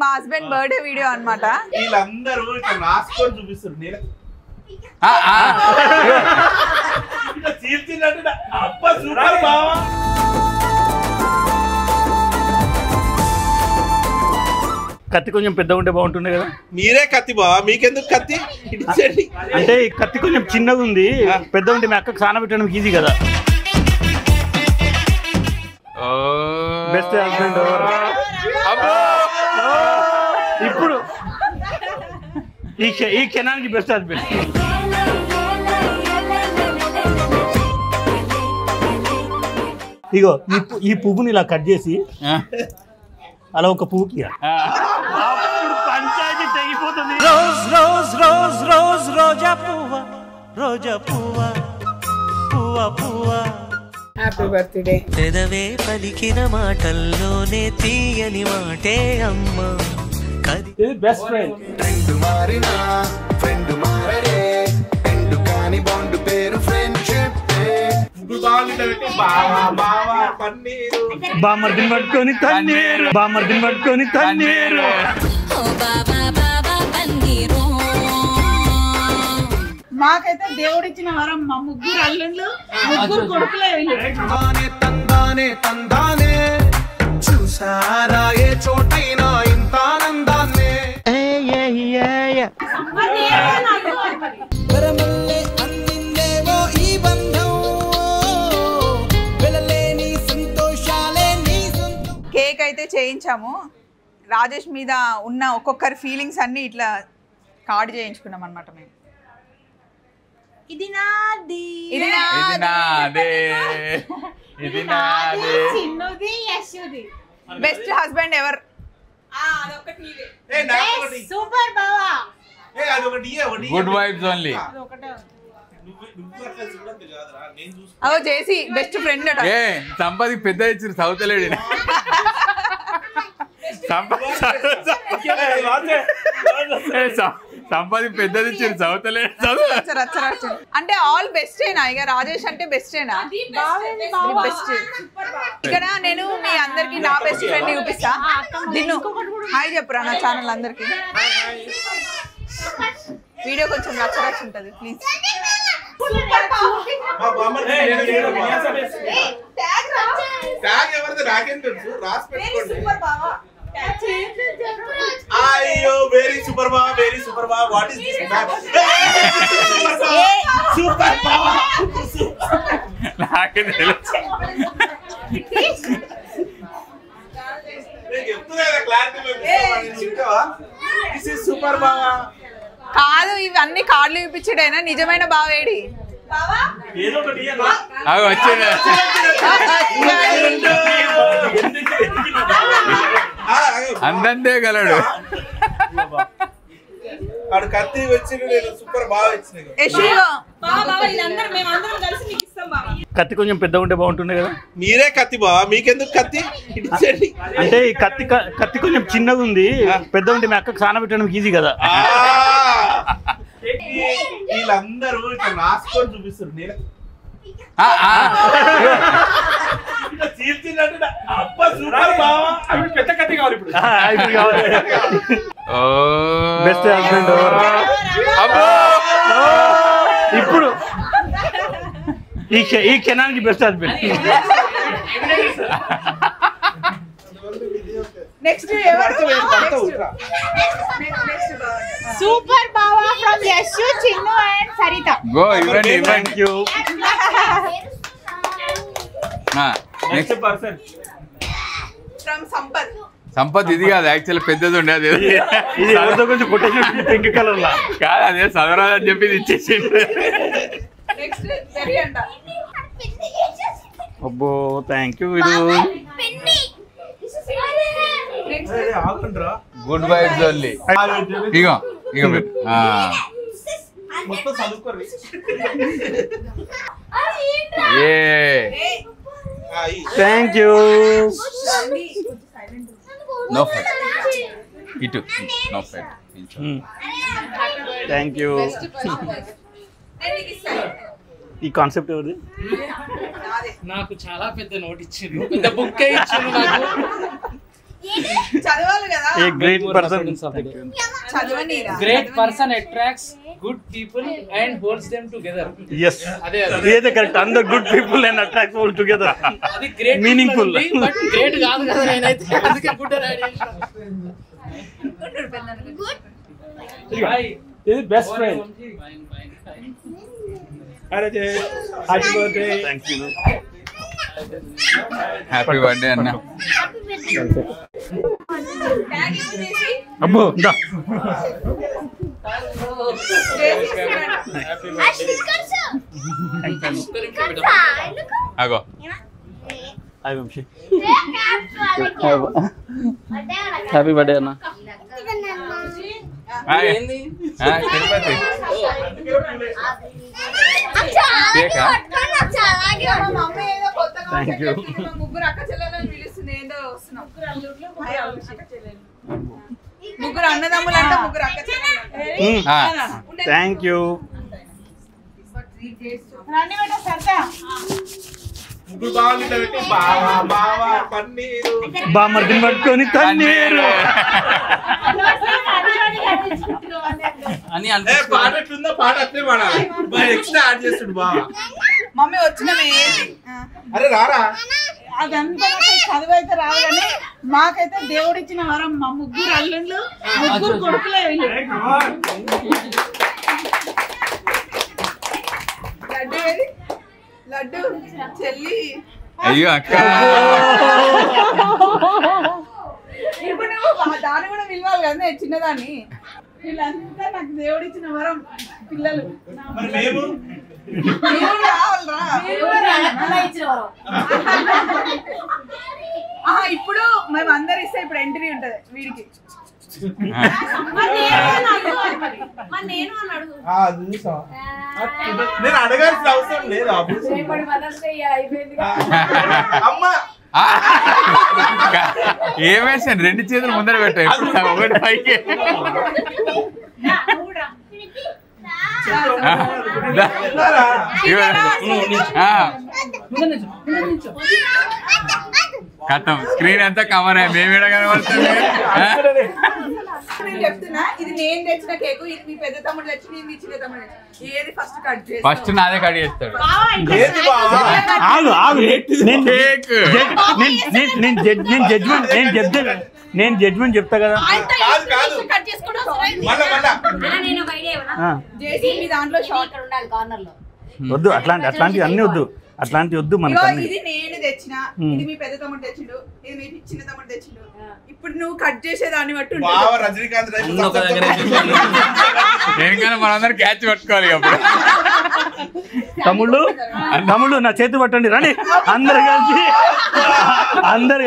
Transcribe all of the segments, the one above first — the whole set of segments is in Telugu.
మా హస్బెండ్ బర్త్డే వీడియో అన్నమాట. వీళ్ళందరూ ఇట్లా రాసుకొని చూపిస్తారు. నేను చీల్చినట్టు అప్ప సూపర్ బావా. కత్తి కొంచెం పెద్దగా ఉంటే బాగుంటుండే కదా. మీరే కత్తి బావా, మీకెందుకు కత్తి ఇచ్చేయండి. అంటే ఈ కత్తి కొంచెం చిన్నగా ఉంది, పెద్ద ఉంటే మీ అక్కకు స్నానం పెట్టడానికి ఈజీ కదా. బెస్ట్ హస్బెండ్ ఇప్పుడు ఈ క్షణానికి బెస్ట్ హస్బెండ్. ఇగో ఈ పువ్వుని ఇలా కట్ చేసి అలా ఒక పువ్వుకి పంచాయతీ తెగిపోతుంది. రోజ్ రోజ్ రోజ్ రోజ్ రోజా పువ్వ, రోజా పువ్వ, పువ్వ పువ్వ. Happy birthday. పెదవే పలికిన మాటల్లోనే తీయని మాటే అమ్మ. Best friend. ఫ్రెండ్ మారినా ఫ్రెండ్ మారడే, ఫ్రెండ్ కాని బాండ్ పేరు ఫ్రెండ్షిప్. బామర్దిని పట్టుకొని తన్నేరు, బామర్దిని పట్టుకొని తన్నేరు. మాకైతే దేవుడిచ్చిన వరం, మా ముగ్గురు అల్లుళ్ళు, ముగ్గురు కొడుకులే. తందానే తందానే చూసారా ఏ చోటైనా ఇంత ఆనందాన్నే. వరమల్లే అందిందేవో ఈ బంధం, వెలలేని సంతోషాలే నీ సొంతం. కేక్ అయితే చేయించాము. రాజేష్ మీద ఉన్న ఒక్కొక్కరి ఫీలింగ్స్ అన్ని ఇట్లా కార్డ్ చేయించుకున్నాం అన్నమాట మేము. ఇది నాది, ఇది నాదే, ఇది నాదే, చిన్నది యశుది. Best husband ever? అదొకటి సూపర్ బావా. Good vibes only. అదో చేసి బెస్ట్ ఫ్రెండ్ అట. ఏ సంపది పెద్ద ఇచ్చారు సౌతలేడు. సంపది పెద్దది ఇచ్చారు సౌతలేడు. అంటే ఆల్ బెస్టేనా? ఇక రాజేష్ అంటే బెస్టేనా? బెస్ట్. ఇక్కడ నేను మీ అందరికి నా బెస్ట్ ఫ్రెండ్ చూపిస్తా. నిన్ను హాయ్ చెప్పురా నా ఛానల్ అందరికి. వీడియో కొంచెం రచ్చరచ్చు ఉంటుంది ప్లీజ్. అయ్యో వెరీ సూపర్ బావా, వెరీ సూపర్ బావా. What is this map? Super బావా. నాకే తెలుసు. నేను చెప్తున్నా క్లారిటీ దిస్ ఇస్ సూపర్ బావా. కాదు ఇవన్నీ కార్డులు చూపించడైనా నిజమైన బావేడి? వచ్చింది అందంతే గలడు. ఆడు కత్తి వచ్చి సూపర్ బాగా వచ్చినాయి. కత్తి కొంచెం పెద్దగా ఉంటే బాగుంటుండే కదా. మీరే కత్తి బావా, మీకెందుకు కత్తి ఇచ్చేయండి. అంటే ఈ కత్తి కొంచెం చిన్నగా ఉంది, పెద్ద ఉంటే మీ అక్కకు స్నానం పెట్టడానికి ఈజీ కదా. వీళ్ళందరూ ఇట్లా రాసుకొని చూపిస్తారు. నేను చీల్చినట్టు అప్ప సూపర్ బావా. పెద్ద కత్తి కావాలి ఇప్పుడు. బెస్ట్ హస్బెండ్ ఇప్పుడు ఈ క్షణానికి బెస్ట్ హస్బెండ్. నెక్స్ట్ సూపర్ బావా from Yashu, Chinnu and Saritha. Go ఇవ్వండి ఇవ్వండి. Thank you. Next person from Sampath. Sampath ఇది కాదు యాక్చువల్ పెద్దది ఉండే. అది ఇది ఎవరితో కొంచెం కొట్టేసి పింక్ కలర్ లా కాదు, అదే చదవరాదని చెప్పి ఇచ్చేసి. నెక్స్ట్ వెరీ అంట. అబ్బో థ్యాంక్ యూ. ఇది గుడ్ వైబ్స్ ఓన్లీ. ఇగో ఇగో మొత్తం చదువుకోరు. Thank you. నో ఫైట్ ఇటు నో ఫైట్. Thank you. ఈ కాన్సెప్ట్ ఎవరిది? నాకు చాలా పెద్ద నోట్ ఇచ్చిండ్రు, పెద్ద బుక్ ఇచ్చిండ్రు నాకు. చదవాలి కదా. A great person. చదవనీరా. Great person attracts good people and holds them together. Yes. ఇదే కరెక్ట్. అందరు good people and attract all together. అది గ్రేట్ మీనింగ్ఫుల్. బట్ గ్రేట్ కాదు కదా నేనైతే అందుకే గుడ్ అని అడిగేసా. ఇది బెస్ట్ ఫ్రెండ్. అరే happy birthday. Thank you. Happy birthday అన్న. అబ్బో దా. అగో హాయ్ వంశీ. హ్యాపీ బర్త్డే అన్న. తిరుపతి కేకా. Thank you. ముగ్గురు అక్క చెల్లెలను పిలుస్తుంది. ఏందో వస్తున్నాం. ముగ్గురు అన్నదమ్ములు అంటే ముగ్గురు అక్క చెల్లెలు. Thank you. ముగ్గురు బాగా పెట్టి బావా బావా పన్నీరు బామర్దిని పట్టుకొని తన్నీరు అని పాట ఎట్లుందో పాట అట్లే పాడాలి. మరి ఎక్స్ట్రా యాడ్ చేస్తాడు బావా. మమ్మీ వచ్చినమే. అరే రారా. అదంతా చదువైతే రాదు కానీ మాకైతే దేవుడిచ్చిన వరం. మా ముగ్గురు అల్లుళ్ళు ముగ్గురు కొడుకులే వీళ్ళు. లడ్డు ఏది? లడ్డు చెల్లి. అయ్యో అక్క. ఇప్పుడు నువ్వు దాన్ని కూడా పిలవాలి కదా చిన్నదాన్ని. వీళ్ళంతా నాకు దేవుడిచ్చిన వరం పిల్లలు. మరి మేము ఇప్పుడు మేము అందరు ఇస్తే ఇప్పుడు ఎంట్రీ ఉంటది వీడికి. నేను అడగాల్సిన అవసరం లేదు. అమ్మా ఏమేసాను 2 చేతులు ముందర పెట్టాయి. ఒకటి పైకి. కథం స్క్రీన్ అంతా కవర్ అయ్యి మేము ఎడ కనబడుతుంది. నేను చెప్తున్నా ఇది నేను తెచ్చిన కేకు. ఇది మీ పెద్ద తమ్ముడు తెచ్చింది. ఇది మీ చిన్న తమ్ముడు తెచ్చింది. ఏది ఫస్ట్ కట్ చేసి ఫస్ట్ నాదే కట్ చేస్తాడు. ఏది బావా. ఆగు ఆగు. కేక్. నేను జడ్జ్మెంట్ చెప్తా కదా. కాదు కాదు మళ్ళా మళ్ళా చేసి మీ దాంట్లో షార్ట్ వద్దు అట్లాంటివి అన్ని వద్దు. అట్లాంటివి వద్దు మనకు. ఇది నేను తెచ్చిన. ఇది మీ పెద్ద తమ్ముడు తెచ్చిండు. ఇది మీ చిన్న తమ్ముడు తెచ్చిండు. ఇప్పుడు నువ్వు కట్ చేసేదాన్ని బట్టి బావ రజనీకాంత్ దేనికైనా మనందరం క్యాచ్ పట్టుకోవాలి. అప్పుడు తమ్ముళ్ళు నా చేతి పట్టండి రండి. అందరు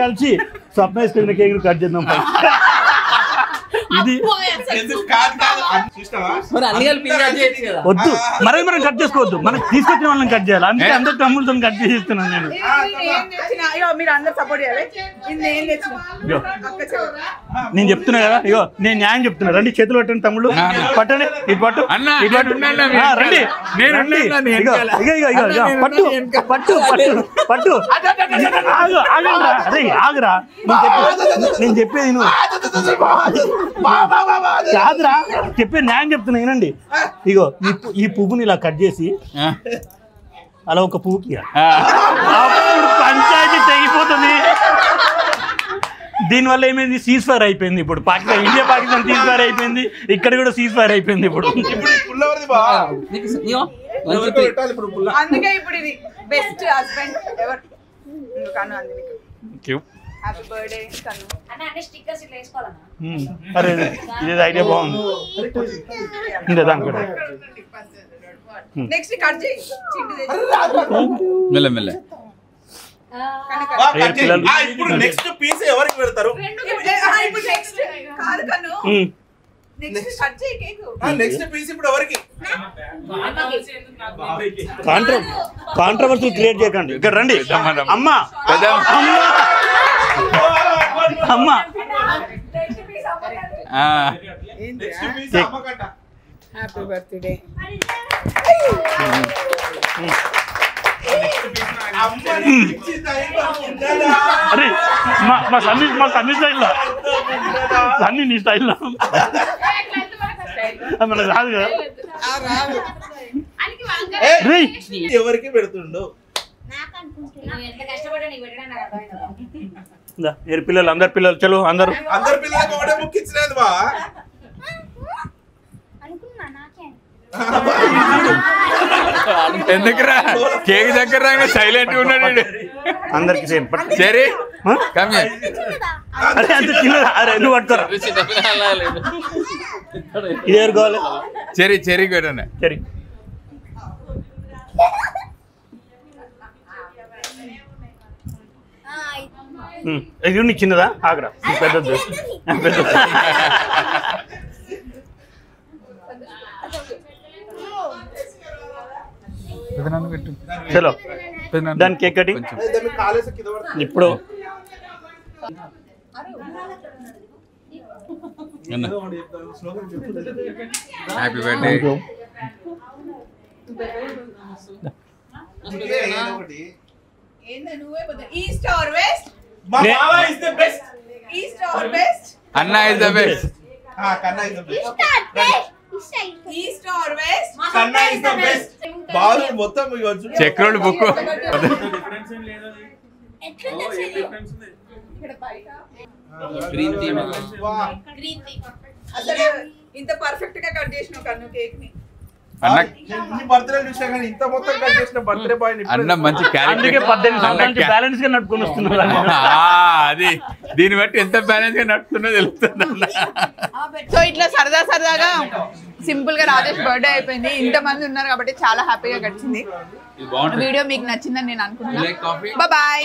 కలిసి స్వప్న వేసుకున్న కేక్ కట్ చేద్దాం. ఇది వద్దు. మనం కట్ చేసుకోవద్దు. మనకి తీసుకొచ్చిన వాళ్ళని కట్ చేయాలి. అందుకే అందరు తమ్ముళ్ళతో కట్ చేస్తున్నాను నేను. మీరు అందరు సపోర్ట్ చేయాలి. ఇది నేను తెచ్చిన. నేను చెప్తున్నా కదా. ఇగో నేను న్యాయం చెప్తున్నా. రండి చేతులు పట్టండి తమ్ముళ్ళు. పట్టండి. ఇటు పట్టు. రండి పట్టు పట్టు పట్టు పట్టు. అదే ఆగురా. నేను చెప్పేది నువ్వు కాదురా. చెప్పే న్యాయం చెప్తున్నా వినండి. ఇగో ఈ పువ్వుని ఇలా కట్ చేసి అలా ఒక పువ్వుకి అప్పుడు పంచాయతీ తెగిపోతుంది. దీనివల్ల ఏమైంది? సీజ్ ఫైర్ అయిపోయింది. ఇప్పుడు Pakistan India Pakistan cease fire అయిపోయింది. ఇక్కడ కూడా సీజ్ ఫైర్ అయిపోయింది. ఇప్పుడు అందుకే ఇప్పుడు ఇది బెస్ట్ హస్బెండ్ ఎవర్. కను అందుకే హ్యాపీ బర్త్డే కను. అరే ఇది ఐడియా బాగుంది. ఇందే దాని కూడా నెక్స్ట్ కట్ చేయి. చింటి తెచ్చి మెల్ల మెల్ల. ఇప్పుడు నెక్స్ట్ పీస్ ఎవరికి పెడతారు? ఇప్పుడు నెక్స్ట్ కాదు కను. నెక్స్ట్ కట్ చేయి కేక్. నెక్స్ట్ పీస్ ఇప్పుడు ఎవరికి? కాంట్రవర్సీ క్రియేట్ చేయకండి. ఇక్కడ రండి. అమ్మా అమ్మా హ్యాపీ బర్త్డే. అరే మా సన్నీ స్టైల్లో సన్నీ నీ స్టైల్లో మనకు రాదు కదా. ఎవరికి పెడుతుండు పిల్లలు అందరు పిల్లలు చలో అందరు పిల్లలకు ఒకటే బుక్ ఇచ్చినది బా ఎందుకురా కేక్ దగ్గర సైలెంట్ గా ఉన్నాడు అందరికి సేమ్ సరే అరే అంత చిన్నదా అరే ఎందుకు పడతారా ఇది కావాలి చెరి చెరి కొట్టండి చెరి ఇది నీకు చిన్నదా ఆగ్రా పెద్దది పెద్దది చలో దాని కేక్ కటి ఇప్పుడు happy birthday east or west east or west అన్న is the best east or west కన్నా ఇస్ ద బెస్ట్ బాల్ మొత్తం చక్రోళ్ళు బుక్ అసలు ఇంత పర్ఫెక్ట్ గా కట్ చేసినావు కన్ను కేక్ ని అన్న బర్త్డే చూసా కానీ ఇంత మొత్తం కట్ చేసిన బర్త్డే బాయ్ అన్న మంచి అందుకే 18 సంవత్సరాల బ్యాలెన్స్ గా నడుపుకొని వస్తున్నారు అది దీన్ని బట్టి ఎంత బ్యాలెన్స్ గా నడుపుతున్నా తెలుస్తుంది అన్న సో ఇట్లా సరదాగా సింపుల్ గా రాజేష్ బర్త్డే అయిపోయింది. ఇంతమంది ఉన్నారు కాబట్టి చాలా హ్యాపీగా గడిచింది. వీడియో మీకు నచ్చిందని నేను అనుకుంటున్నాను. బాయ్.